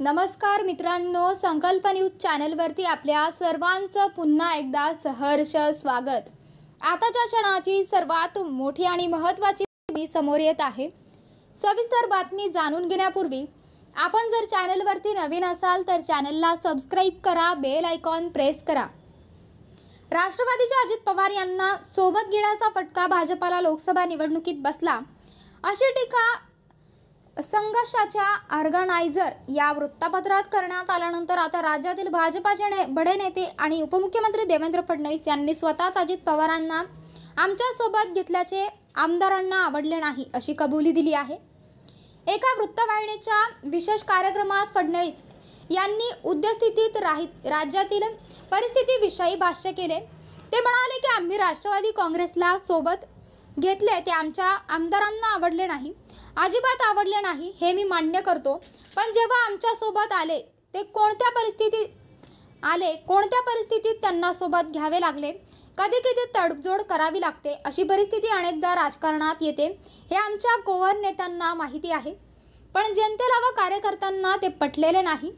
नमस्कार मित्रांनो, संकल्प न्यूज चॅनलवरती आपल्या सर्वांचं पुन्हा एकदा सहर्ष स्वागत। आताच्या क्षणाची सर्वात मोठी आणि महत्त्वाची बातमी समोर येत आहे। सविस्तर बातमी जाणून घेण्यापूर्वी आपण जर चॅनलवरती नवीन असाल तर चॅनलला सबस्क्राइब करा, बेल आयकॉन प्रेस करा। राष्ट्रवादीचे अजित पवार यांना सोबत घेण्याचा फटका भाजपाला लोकसभा निवडणुकीत बसला, अशी टीका संघर्षाच्या ऑर्गनायझर या वृत्तपत्रात करण्यात आल्यानंतर आता राज्यातील भाजपाचे बडे नेते आणि उपमुख्यमंत्री देवेंद्र फडणवीस यांनी स्वतःच अजित पवारांना आमच्या सोबत घेतल्याचे आमदारांना आवडले नाही अशी कबुली दिली आहे। एका वृत्तवाहिनीच्या विशेष कार्यक्रमात फडणवीस यांनी उद्यस्थितीत राज्यातील परिस्थितीविषयी भाष्य केले। ते म्हणाले की आम्ही राष्ट्रवादी काँग्रेसला सोबत घेतले ते आमच्या आमदारांना आवडले नाही, अजिबात आवडले नाही हे मी मान्य करतो। पण जेव्हा आमच्या सोबत आले ते कोणत्या परिस्थितीत त्यांना सोबत घ्यावे लागले, कधी कधी तडजोड करावी लागते, अशी परिस्थिती अनेकदा राजकारणात येते हे आमच्या कोर नेत्यांना माहिती आहे। पण जनतेला व कार्यकर्त्यांना ते पटलेले नाही।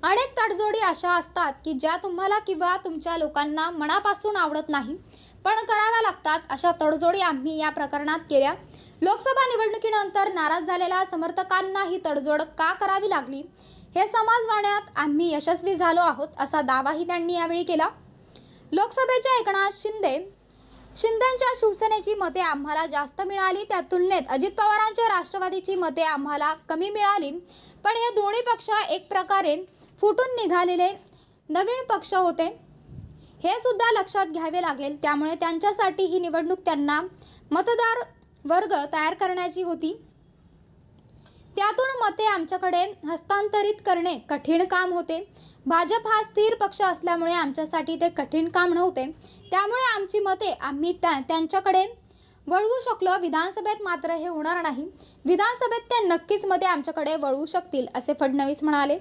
अनेक तडजोडी अशा असतात की ज्या तुम्हाला किंवा तुमच्या लोकांना मनापासून आवडत नाही, पण कराव्या लागतात। अशा तडजोडी आम्ही या प्रकरणात केल्या। लोकसभा निवडणुकीनंतर नाराज झालेल्या समर्थकांना ही तडजोड का करावी लागली हे समजण्यात आम्ही यशस्वी झालो आहोत, असा दावाही त्यांनी यावेळी केला। लोकसभेच्या एकनाथ शिंदेंच्या शिवसेनेची मते आम्हाला जास्त मिळाली, त्या तुलनेत अजित पवारांच्या राष्ट्रवादीची मते आम्हाला कमी मिळाली। पण हे दोन्ही पक्ष एक प्रकारे फुटून निघालेले नवीन पक्ष होते, हे सुद्धा लक्षात घ्यावे लागेल। त्यामुळे त्यांच्यासाठी ही निवडणूक त्यांना मतदार वर्ग तयार करण्याची होती, त्यातून मते आमच्याकडे हस्तांतरित करणे कठीण काम होते। भाजप हा स्थिर पक्ष असल्यामुळे आमच्यासाठी ते कठीण काम नव्हते, त्यामुळे आमची मते आम्ही त्यांच्याकडे वळवू शकलो। विधानसभेत मात्र हे होणार नाही, विधानसभेत ते नक्कीच मते आमच्याकडे वळवू शकतील, असे फडणवीस म्हणाले।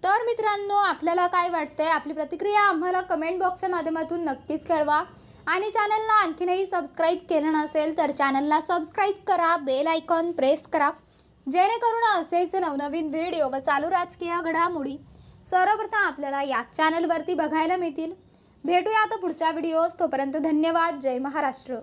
तर मित्रांनो, आपल्याला काय वाटतंय? आपली प्रतिक्रिया आम्हाला कमेंट बॉक्सच्या माध्यमातून नक्कीच कळवा आणि चॅनलला आणखीनही सबस्क्राइब केलं नसेल तर चॅनलला सबस्क्राइब करा, बेल आयकॉन प्रेस करा, जेणेकरून असेच नवनवीन व्हिडिओ व चालू राजकीय घडामोडी सर्वप्रथम आपल्याला या चॅनलवरती बघायला मिळतील। भेटूया आता पुढच्या व्हिडिओज, तोपर्यंत धन्यवाद। जय महाराष्ट्र।